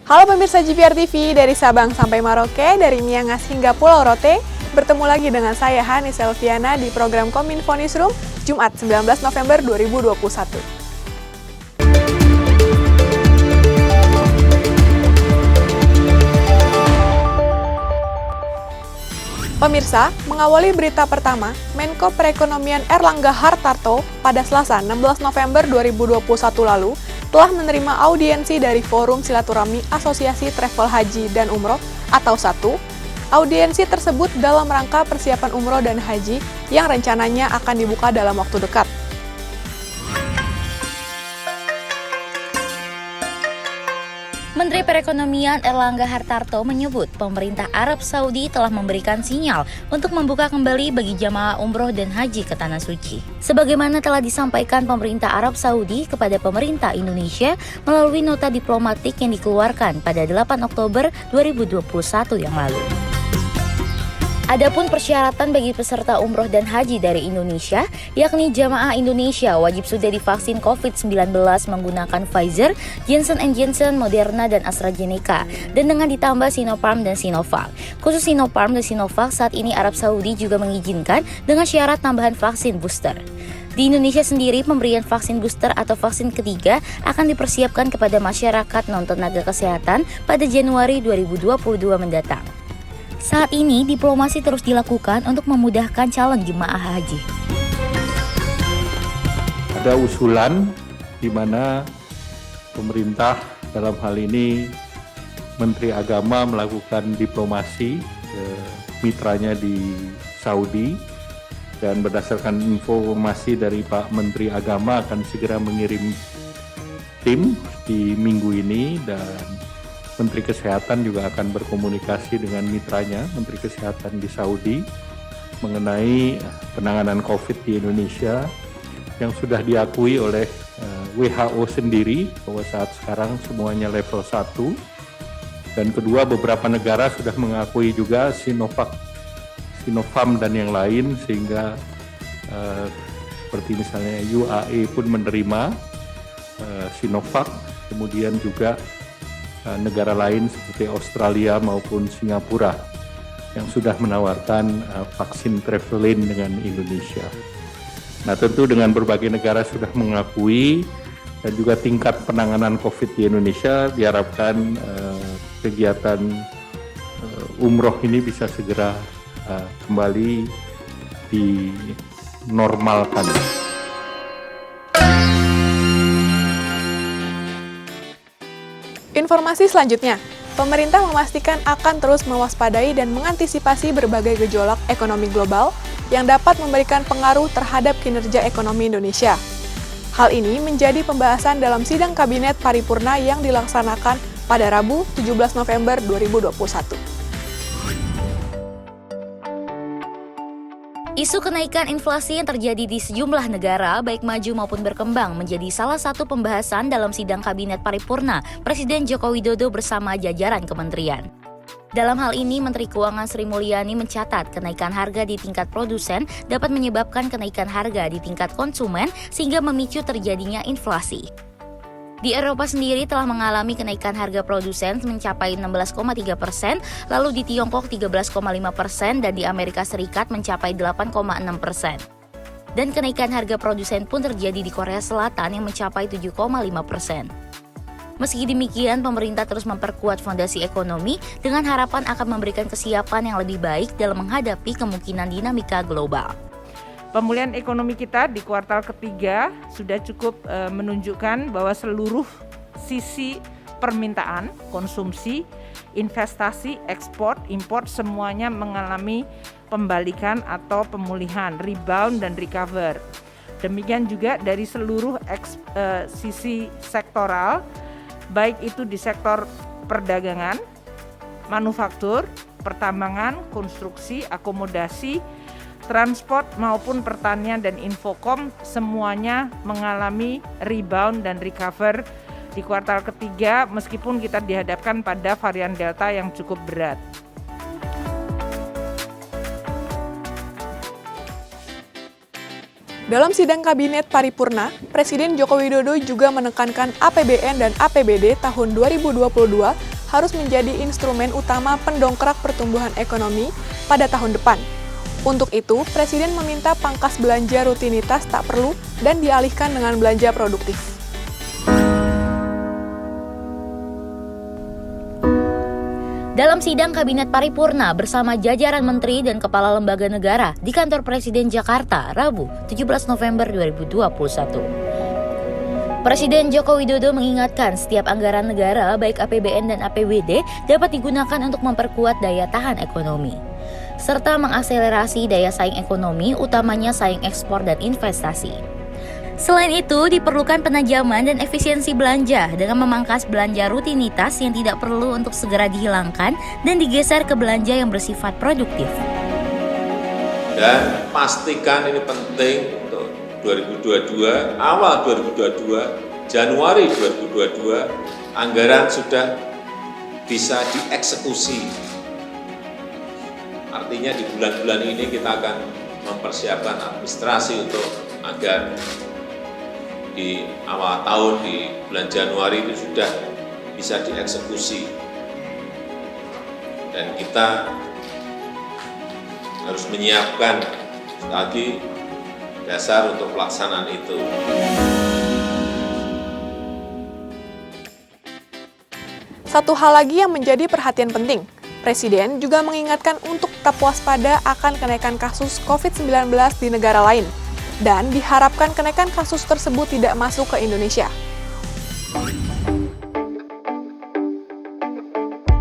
Halo pemirsa GVR TV, dari Sabang sampai Merauke, dari Miangas hingga Pulau Rote, bertemu lagi dengan saya Hani Selviana di program Kominfo Newsroom, Jumat 19 November 2021. Pemirsa, mengawali berita pertama, Menko Perekonomian Erlangga Hartarto pada Selasa 16 November 2021 lalu telah menerima audiensi dari Forum Silaturahmi Asosiasi Travel Haji dan Umroh atau SATU. Audiensi tersebut dalam rangka persiapan umroh dan haji yang rencananya akan dibuka dalam waktu dekat. Menteri Perekonomian Erlangga Hartarto menyebut pemerintah Arab Saudi telah memberikan sinyal untuk membuka kembali bagi jamaah umroh dan haji ke Tanah Suci. Sebagaimana telah disampaikan pemerintah Arab Saudi kepada pemerintah Indonesia melalui nota diplomatik yang dikeluarkan pada 8 Oktober 2021 yang lalu. Adapun persyaratan bagi peserta umroh dan haji dari Indonesia, yakni jamaah Indonesia wajib sudah divaksin COVID-19 menggunakan Pfizer, Johnson & Johnson, Moderna, dan AstraZeneca, dan dengan ditambah Sinopharm dan Sinovac. Khusus Sinopharm dan Sinovac, saat ini Arab Saudi juga mengizinkan dengan syarat tambahan vaksin booster. Di Indonesia sendiri, pemberian vaksin booster atau vaksin ketiga akan dipersiapkan kepada masyarakat non-tenaga kesehatan pada Januari 2022 mendatang. Saat ini, diplomasi terus dilakukan untuk memudahkan calon jemaah haji. Ada usulan di mana pemerintah dalam hal ini Menteri Agama melakukan diplomasi ke mitranya di Saudi, dan berdasarkan informasi dari Pak Menteri Agama akan segera mengirim tim di minggu ini, dan Menteri Kesehatan juga akan berkomunikasi dengan mitranya, Menteri Kesehatan di Saudi, mengenai penanganan COVID di Indonesia yang sudah diakui oleh WHO sendiri bahwa saat sekarang semuanya level 1. Dan kedua, beberapa negara sudah mengakui juga Sinovac, Sinopharm dan yang lain, sehingga seperti misalnya UAE pun menerima Sinovac, kemudian juga negara lain seperti Australia maupun Singapura yang sudah menawarkan vaksin Travelin dengan Indonesia. Nah, tentu dengan berbagai negara sudah mengakui dan juga tingkat penanganan COVID di Indonesia, diharapkan kegiatan umroh ini bisa segera kembali dinormalkan. Informasi selanjutnya, pemerintah memastikan akan terus mewaspadai dan mengantisipasi berbagai gejolak ekonomi global yang dapat memberikan pengaruh terhadap kinerja ekonomi Indonesia. Hal ini menjadi pembahasan dalam sidang Kabinet Paripurna yang dilaksanakan pada Rabu 17 November 2021. Isu kenaikan inflasi yang terjadi di sejumlah negara, baik maju maupun berkembang, menjadi salah satu pembahasan dalam sidang Kabinet Paripurna Presiden Joko Widodo bersama jajaran kementerian. Dalam hal ini, Menteri Keuangan Sri Mulyani mencatat kenaikan harga di tingkat produsen dapat menyebabkan kenaikan harga di tingkat konsumen sehingga memicu terjadinya inflasi. Di Eropa sendiri telah mengalami kenaikan harga produsen mencapai 16,3%, lalu di Tiongkok 13,5% dan di Amerika Serikat mencapai 8,6%. Dan kenaikan harga produsen pun terjadi di Korea Selatan yang mencapai 7,5%. Meski demikian, pemerintah terus memperkuat fondasi ekonomi dengan harapan akan memberikan kesiapan yang lebih baik dalam menghadapi kemungkinan dinamika global. Pemulihan ekonomi kita di kuartal ketiga sudah cukup menunjukkan bahwa seluruh sisi permintaan, konsumsi, investasi, ekspor, impor semuanya mengalami pembalikan atau pemulihan, rebound dan recover. Demikian juga dari seluruh sisi sektoral, baik itu di sektor perdagangan, manufaktur, pertambangan, konstruksi, akomodasi, transport maupun pertanian dan infokom semuanya mengalami rebound dan recover di kuartal ketiga meskipun kita dihadapkan pada varian Delta yang cukup berat. Dalam sidang Kabinet Paripurna, Presiden Joko Widodo juga menekankan APBN dan APBD tahun 2022 harus menjadi instrumen utama pendongkrak pertumbuhan ekonomi pada tahun depan. Untuk itu, Presiden meminta pangkas belanja rutinitas tak perlu dan dialihkan dengan belanja produktif. Dalam sidang Kabinet Paripurna bersama jajaran menteri dan kepala lembaga negara di kantor Presiden Jakarta, Rabu, 17 November 2021. Presiden Joko Widodo mengingatkan setiap anggaran negara, baik APBN dan APBD, dapat digunakan untuk memperkuat daya tahan ekonomi, serta mengakselerasi daya saing ekonomi, utamanya saing ekspor dan investasi. Selain itu, diperlukan penajaman dan efisiensi belanja dengan memangkas belanja rutinitas yang tidak perlu untuk segera dihilangkan dan digeser ke belanja yang bersifat produktif. Dan pastikan ini penting untuk 2022, awal 2022, Januari 2022, anggaran sudah bisa dieksekusi. Artinya di bulan-bulan ini kita akan mempersiapkan administrasi untuk agar di awal tahun, di bulan Januari itu sudah bisa dieksekusi. Dan kita harus menyiapkan lagi dasar untuk pelaksanaan itu. Satu hal lagi yang menjadi perhatian penting, Presiden juga mengingatkan untuk tetap waspada akan kenaikan kasus COVID-19 di negara lain, dan diharapkan kenaikan kasus tersebut tidak masuk ke Indonesia.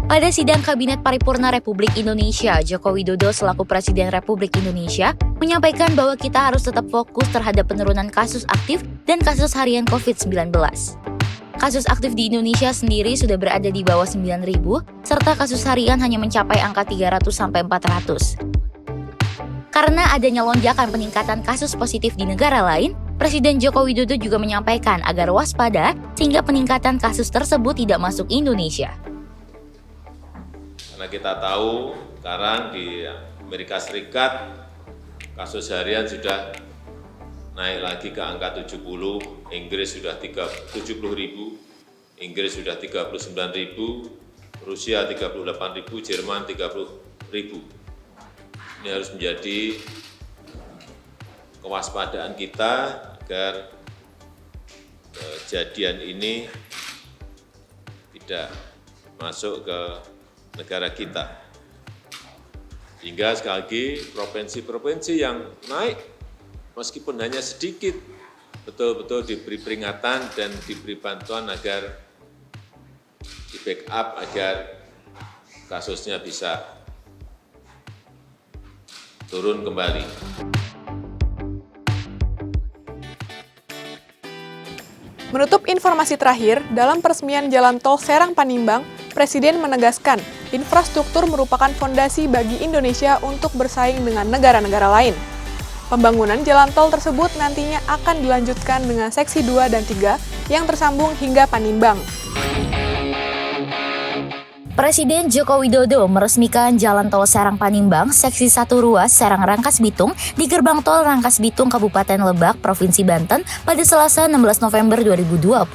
Pada sidang Kabinet Paripurna Republik Indonesia, Joko Widodo selaku Presiden Republik Indonesia menyampaikan bahwa kita harus tetap fokus terhadap penurunan kasus aktif dan kasus harian COVID-19. Kasus aktif di Indonesia sendiri sudah berada di bawah 9.000, serta kasus harian hanya mencapai angka 300-400. Karena adanya lonjakan peningkatan kasus positif di negara lain, Presiden Joko Widodo juga menyampaikan agar waspada sehingga peningkatan kasus tersebut tidak masuk Indonesia. Karena kita tahu sekarang di Amerika Serikat kasus harian sudah naik lagi ke angka 70, Inggris sudah 70.000, Inggris sudah 39.000, Rusia 38.000, Jerman 30.000. Ini harus menjadi kewaspadaan kita agar kejadian ini tidak masuk ke negara kita. Sehingga sekali lagi provinsi-provinsi yang naik meskipun hanya sedikit betul-betul diberi peringatan dan diberi bantuan agar di backup agar kasusnya bisa turun kembali. Menutup informasi terakhir, dalam peresmian Jalan Tol Serang-Panimbang, Presiden menegaskan infrastruktur merupakan fondasi bagi Indonesia untuk bersaing dengan negara-negara lain. Pembangunan jalan tol tersebut nantinya akan dilanjutkan dengan seksi 2 dan 3 yang tersambung hingga Panimbang. Presiden Joko Widodo meresmikan Jalan Tol Serang-Panimbang, Seksi 1 Ruas Serang-Rangkas Bitung di Gerbang Tol Rangkas Bitung, Kabupaten Lebak, Provinsi Banten pada Selasa 16 November 2021.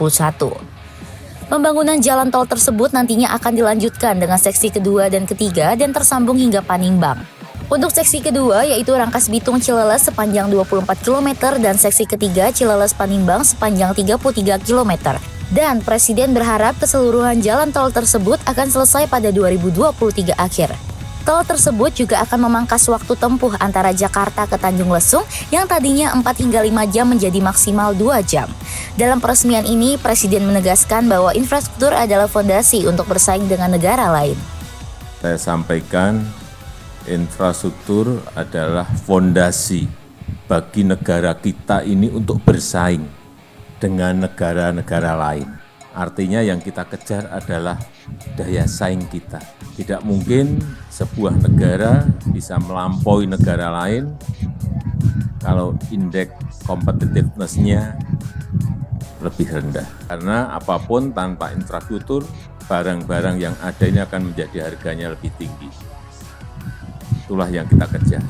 Pembangunan jalan tol tersebut nantinya akan dilanjutkan dengan seksi kedua dan ketiga dan tersambung hingga Panimbang. Untuk seksi kedua yaitu Rangkas Bitung Cileles sepanjang 24 km dan seksi ketiga Cileles Panimbang sepanjang 33 km. Dan Presiden berharap keseluruhan jalan tol tersebut akan selesai pada 2023 akhir. Tol tersebut juga akan memangkas waktu tempuh antara Jakarta ke Tanjung Lesung yang tadinya 4 hingga 5 jam menjadi maksimal 2 jam. Dalam peresmian ini, Presiden menegaskan bahwa infrastruktur adalah fondasi untuk bersaing dengan negara lain. Saya sampaikan, infrastruktur adalah fondasi bagi negara kita ini untuk bersaing dengan negara-negara lain. Artinya yang kita kejar adalah daya saing kita. Tidak mungkin sebuah negara bisa melampaui negara lain kalau indeks competitiveness-nya lebih rendah. Karena apapun tanpa infrastruktur, barang-barang yang ada ini akan menjadi harganya lebih tinggi. Itulah yang kita kejar.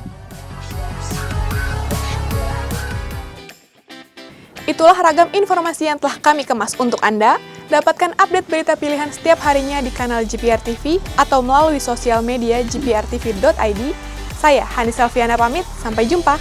Itulah ragam informasi yang telah kami kemas untuk Anda. Dapatkan update berita pilihan setiap harinya di kanal GPR TV atau melalui sosial media gprtv.id. Saya Hani Selviana pamit, sampai jumpa.